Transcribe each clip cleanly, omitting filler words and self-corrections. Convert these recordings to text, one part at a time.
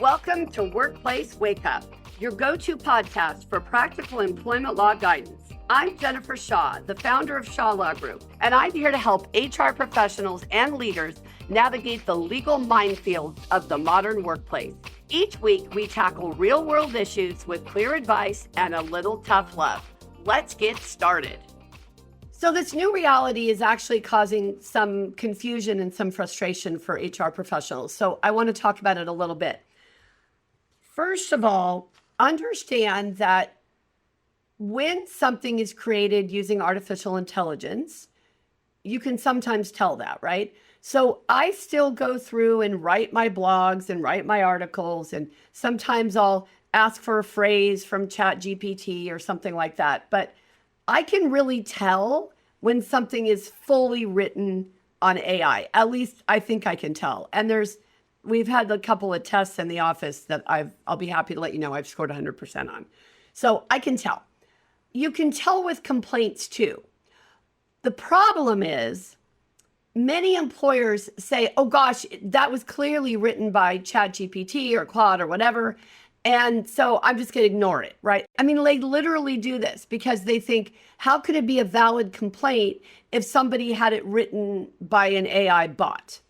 Welcome to Workplace Wake Up, your go-to podcast for practical employment law guidance. I'm Jennifer Shaw, the founder of Shaw Law Group, and I'm here to help HR professionals and leaders navigate the legal minefields of the modern workplace. Each week, we tackle real-world issues with clear advice and a little tough love. Let's get started. So this new reality is actually causing some confusion and some frustration for HR professionals. So I want to talk about it a little bit. First of all, understand that when something is created using artificial intelligence, you can sometimes tell that, right? So I still go through and write my blogs and write my articles, and sometimes I'll ask for a phrase from ChatGPT or something like that. But I can really tell when something is fully written on AI. At least I think I can tell. And we've had a couple of tests in the office that I'll be happy to let you know I've scored 100% on. So I can tell. You can tell with complaints too. The problem is many employers say, oh gosh, that was clearly written by ChatGPT or Claude or whatever. And so I'm just going to ignore it, right? I mean, they literally do this because they think, how could it be a valid complaint if somebody had it written by an AI bot?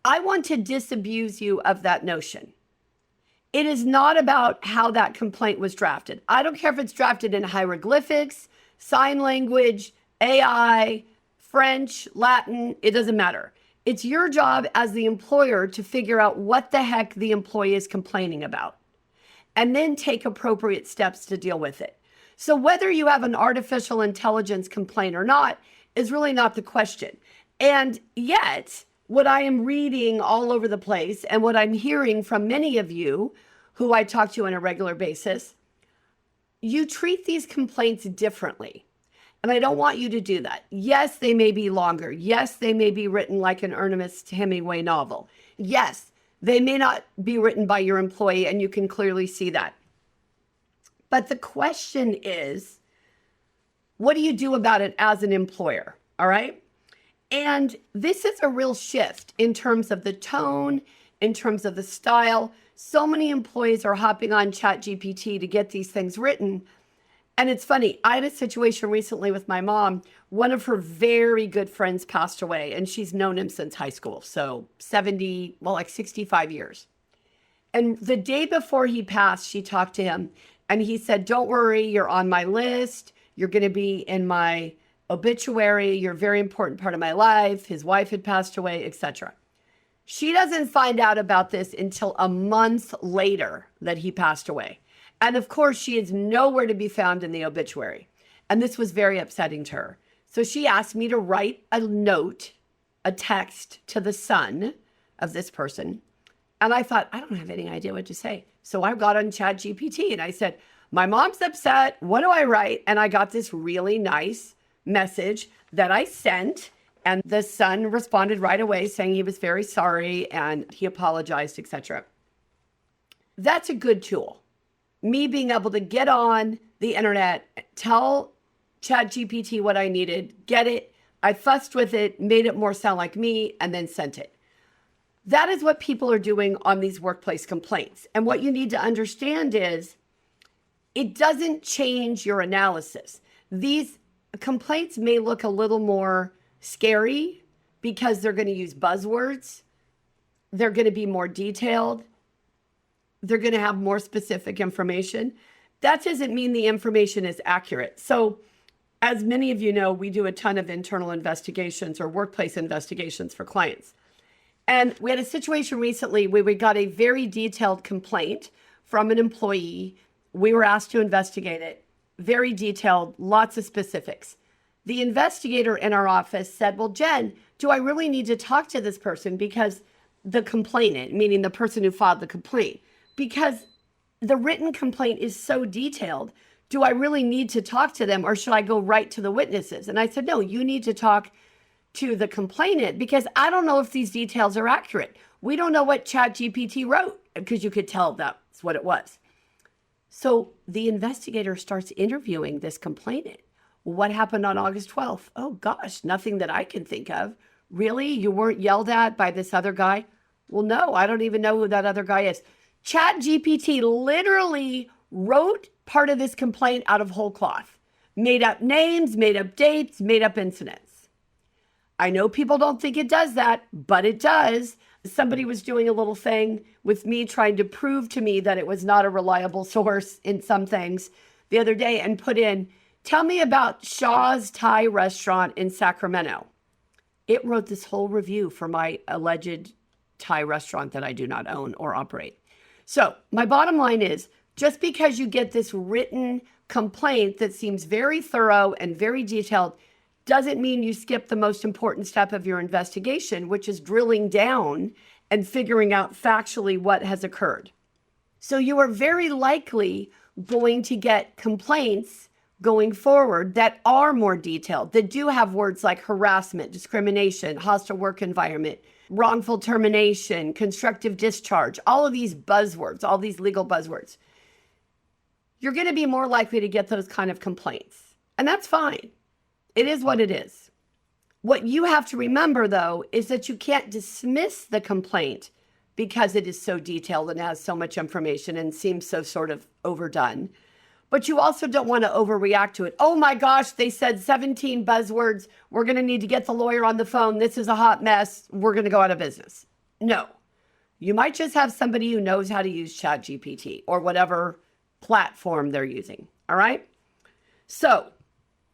I want to disabuse you of that notion. It is not about how that complaint was drafted. I don't care if it's drafted in hieroglyphics, sign language, AI, French, Latin, it doesn't matter. It's your job as the employer to figure out what the heck the employee is complaining about, and then take appropriate steps to deal with it. So whether you have an artificial intelligence complaint or not is really not the question. And yet, what I am reading all over the place and what I'm hearing from many of you who I talk to on a regular basis, you treat these complaints differently. And I don't want you to do that. Yes, they may be longer. Yes, they may be written like an Ernest Hemingway novel. Yes, they may not be written by your employee, and you can clearly see that. But the question is, what do you do about it as an employer? All right? And this is a real shift in terms of the tone, in terms of the style. So many employees are hopping on ChatGPT to get these things written. And it's funny, I had a situation recently with my mom. One of her very good friends passed away, and she's known him since high school. So 65 years. And the day before he passed, she talked to him and he said, don't worry, you're on my list. You're going to be in my obituary. You're a very important part of my life. His wife had passed away, etc. She doesn't find out about this until a month later that he passed away. And of course, she is nowhere to be found in the obituary. And this was very upsetting to her. So she asked me to write a note, a text to the son of this person. And I thought, I don't have any idea what to say. So I got on ChatGPT and I said, my mom's upset. What do I write? And I got this really nice message that I sent. And the son responded right away saying he was very sorry and he apologized, etc. That's a good tool. Me being able to get on the internet, tell ChatGPT what I needed, get it. I fussed with it, made it more sound like me, and then sent it. That is what people are doing on these workplace complaints. And what you need to understand is it doesn't change your analysis. These complaints may look a little more scary because they're going to use buzzwords. They're going to be more detailed. They're going to have more specific information. That doesn't mean the information is accurate. So as many of you know, we do a ton of internal investigations or workplace investigations for clients. And we had a situation recently where we got a very detailed complaint from an employee. We were asked to investigate it. Very detailed, lots of specifics. The investigator in our office said, well, Jen, do I really need to talk to this person? Because the complainant, meaning the person who filed the complaint, because the written complaint is so detailed, do I really need to talk to them or should I go right to the witnesses? And I said, no, you need to talk to the complainant because I don't know if these details are accurate. We don't know what ChatGPT wrote because you could tell that's what it was. So the investigator starts interviewing this complainant. What happened on August 12th? Oh gosh, nothing that I can think of. Really? You weren't yelled at by this other guy? Well, no, I don't even know who that other guy is. ChatGPT literally wrote part of this complaint out of whole cloth, made up names, made up dates, made up incidents. I know people don't think it does that, but it does. Somebody was doing a little thing with me trying to prove to me that it was not a reliable source in some things the other day and put in, tell me about Shaw's Thai restaurant in Sacramento. It wrote this whole review for my alleged Thai restaurant that I do not own or operate. So my bottom line is, just because you get this written complaint that seems very thorough and very detailed doesn't mean you skip the most important step of your investigation, which is drilling down and figuring out factually what has occurred. So you are very likely going to get complaints going forward that are more detailed, that do have words like harassment, discrimination, hostile work environment, wrongful termination, constructive discharge, all of these buzzwords, all these legal buzzwords. You're going to be more likely to get those kind of complaints. And that's fine. It is what it is. What you have to remember, though, is that you can't dismiss the complaint because it is so detailed and has so much information and seems so sort of overdone. But you also don't want to overreact to it. Oh my gosh, they said 17 buzzwords. We're going to need to get the lawyer on the phone. This is a hot mess. We're going to go out of business. No. You might just have somebody who knows how to use ChatGPT or whatever platform they're using. All right? So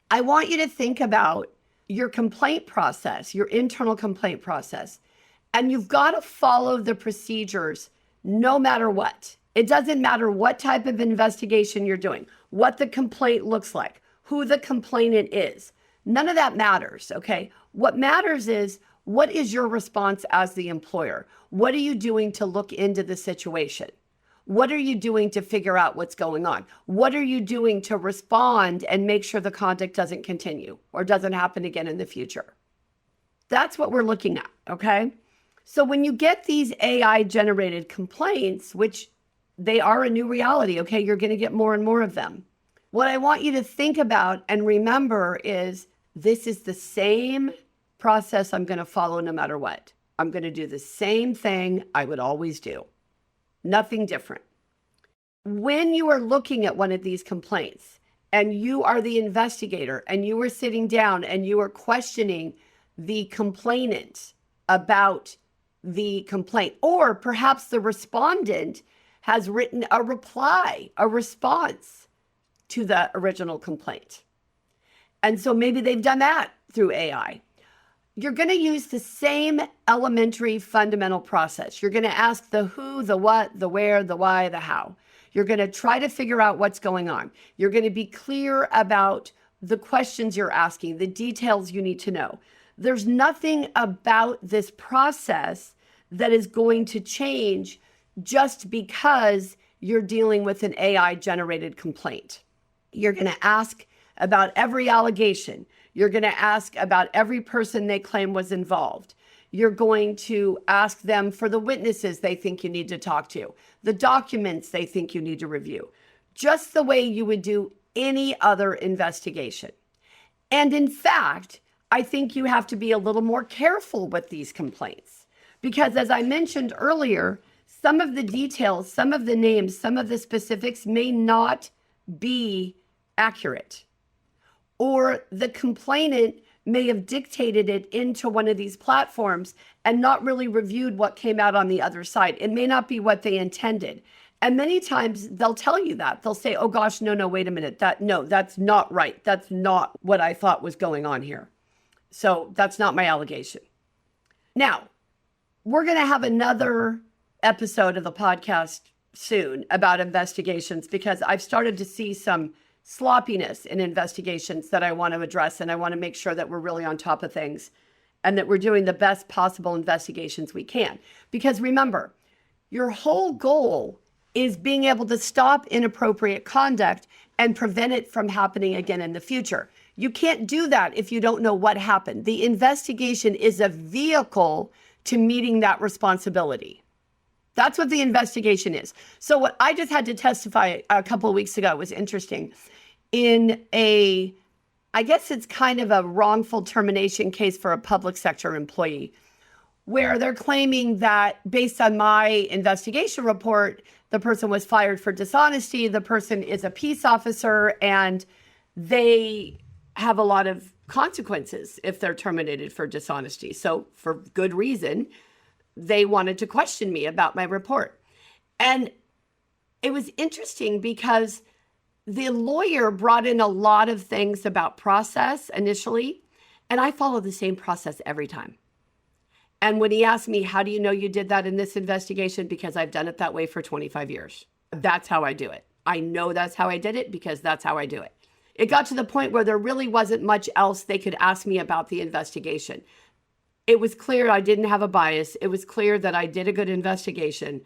I want you to think about your complaint process, your internal complaint process, and you've got to follow the procedures no matter what. It doesn't matter what type of investigation you're doing, what the complaint looks like, who the complainant is. None of that matters, okay? What matters is, what is your response as the employer? What are you doing to look into the situation? What are you doing to figure out what's going on? What are you doing to respond and make sure the conduct doesn't continue or doesn't happen again in the future? That's what we're looking at, okay? So when you get these AI-generated complaints, which they are a new reality, okay? You're going to get more and more of them. What I want you to think about and remember is this is the same process I'm going to follow no matter what. I'm going to do the same thing I would always do. Nothing different. When you are looking at one of these complaints and you are the investigator and you are sitting down and you are questioning the complainant about the complaint, or perhaps the respondent has written a reply, a response to the original complaint. And so maybe they've done that through AI. You're going to use the same elementary fundamental process. You're going to ask the who, the what, the where, the why, the how. You're going to try to figure out what's going on. You're going to be clear about the questions you're asking, the details you need to know. There's nothing about this process that is going to change just because you're dealing with an AI-generated complaint. You're going to ask about every allegation. You're going to ask about every person they claim was involved. You're going to ask them for the witnesses they think you need to talk to, the documents they think you need to review, just the way you would do any other investigation. And in fact, I think you have to be a little more careful with these complaints because, as I mentioned earlier, some of the details, some of the names, some of the specifics may not be accurate. Or the complainant may have dictated it into one of these platforms and not really reviewed what came out on the other side. It may not be what they intended. And many times they'll tell you that. They'll say, oh gosh, no, wait a minute. That's not right. That's not what I thought was going on here. So that's not my allegation. Now, we're going to have another episode of the podcast soon about investigations because I've started to see some sloppiness in investigations that I want to address, and I want to make sure that we're really on top of things and that we're doing the best possible investigations we can. Because remember, your whole goal is being able to stop inappropriate conduct and prevent it from happening again in the future. You can't do that if you don't know what happened. The investigation is a vehicle to meeting that responsibility. That's what the investigation is. So what I just had to testify a couple of weeks ago was interesting. In I guess it's kind of a wrongful termination case for a public sector employee. where they're claiming that based on my investigation report, the person was fired for dishonesty, the person is a peace officer, and they have a lot of consequences if they're terminated for dishonesty. So for good reason, they wanted to question me about my report. And it was interesting because the lawyer brought in a lot of things about process initially, and I follow the same process every time. And when he asked me, how do you know you did that in this investigation? Because I've done it that way for 25 years. That's how I do it. I know that's how I did it because that's how I do it. It got to the point where there really wasn't much else they could ask me about the investigation. It was clear I didn't have a bias. It was clear that I did a good investigation.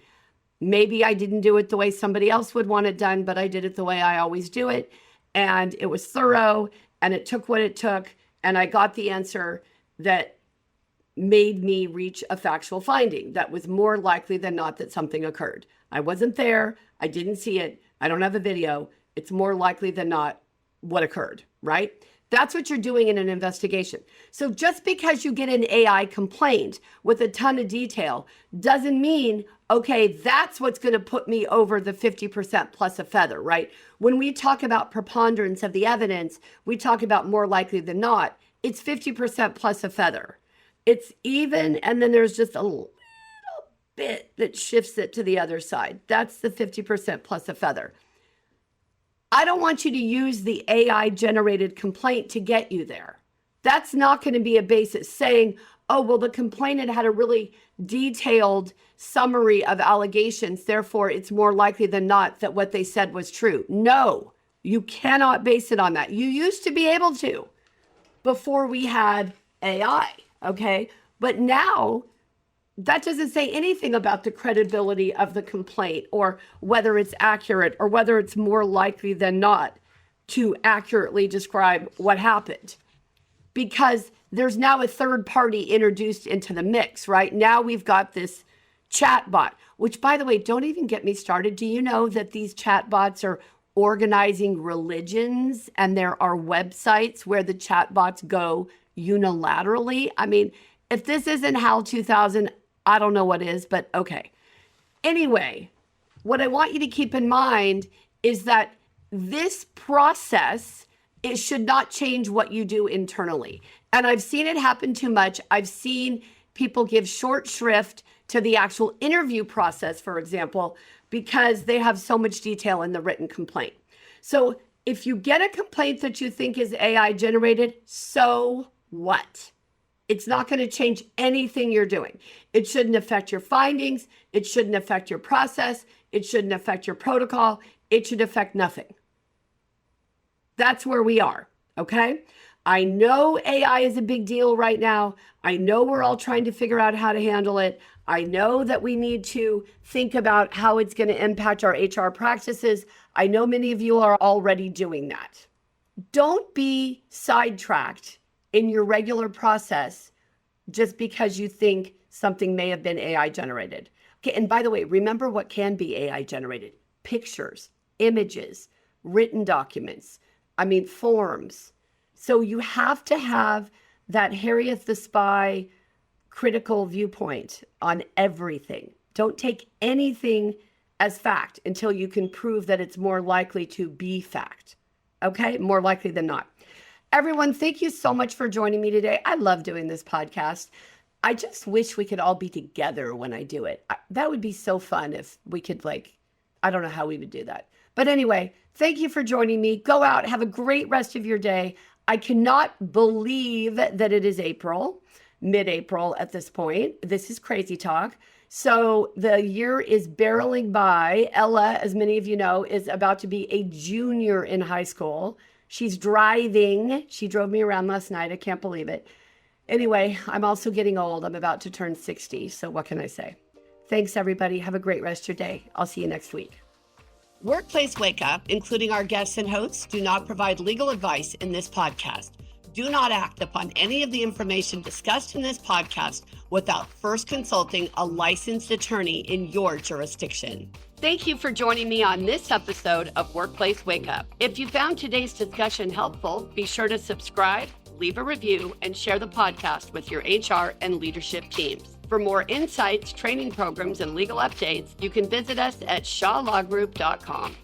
Maybe I didn't do it the way somebody else would want it done, but I did it the way I always do it. And it was thorough, and it took what it took. And I got the answer that made me reach a factual finding that was more likely than not that something occurred. I wasn't there. I didn't see it. I don't have a video. It's more likely than not what occurred, right? That's what you're doing in an investigation. So just because you get an AI complaint with a ton of detail doesn't mean, okay, that's what's going to put me over the 50% plus a feather, right? When we talk about preponderance of the evidence, we talk about more likely than not. It's 50% plus a feather. It's even, and then there's just a little bit that shifts it to the other side. That's the 50% plus a feather. I don't want you to use the AI generated complaint to get you there. That's not going to be a basis saying, oh, well, the complainant had a really detailed summary of allegations. Therefore, it's more likely than not that what they said was true. No, you cannot base it on that. You used to be able to before we had AI. Okay. But now that doesn't say anything about the credibility of the complaint or whether it's accurate or whether it's more likely than not to accurately describe what happened, because there's now a third party introduced into the mix, right? Now we've got this chat bot, which, by the way, don't even get me started. Do you know that these chat bots are organizing religions and there are websites where the chat bots go unilaterally? I mean, if this isn't HAL 2000, I don't know what is, but okay. Anyway, what I want you to keep in mind is that this process, it should not change what you do internally. And I've seen it happen too much. I've seen people give short shrift to the actual interview process, for example, because they have so much detail in the written complaint. So if you get a complaint that you think is AI generated, so what? It's not going to change anything you're doing. It shouldn't affect your findings. It shouldn't affect your process. It shouldn't affect your protocol. It should affect nothing. That's where we are, okay? I know AI is a big deal right now. I know we're all trying to figure out how to handle it. I know that we need to think about how it's going to impact our HR practices. I know many of you are already doing that. Don't be sidetracked in your regular process just because you think something may have been AI generated. Okay, and by the way, remember what can be AI generated: pictures, images, written documents, forms. So you have to have that Harriet the Spy critical viewpoint on everything. Don't take anything as fact until you can prove that it's more likely to be fact. Okay, more likely than not. Everyone, thank you so much for joining me today. I love doing this podcast. I just wish we could all be together when I do it. That would be so fun if we could, I don't know how we would do that. But anyway, thank you for joining me. Go out, have a great rest of your day. I cannot believe that it is April, mid-April at this point. This is crazy talk. So the year is barreling by. Ella, as many of you know, is about to be a junior in high school. She's driving. She drove me around last night. I can't believe it. Anyway, I'm also getting old. I'm about to turn 60. So what can I say? Thanks, everybody. Have a great rest of your day. I'll see you next week. Workplace Wake Up, including our guests and hosts, do not provide legal advice in this podcast. Do not act upon any of the information discussed in this podcast without first consulting a licensed attorney in your jurisdiction. Thank you for joining me on this episode of Workplace Wake Up. If you found today's discussion helpful, be sure to subscribe, leave a review, and share the podcast with your HR and leadership teams. For more insights, training programs, and legal updates, you can visit us at shawlawgroup.com.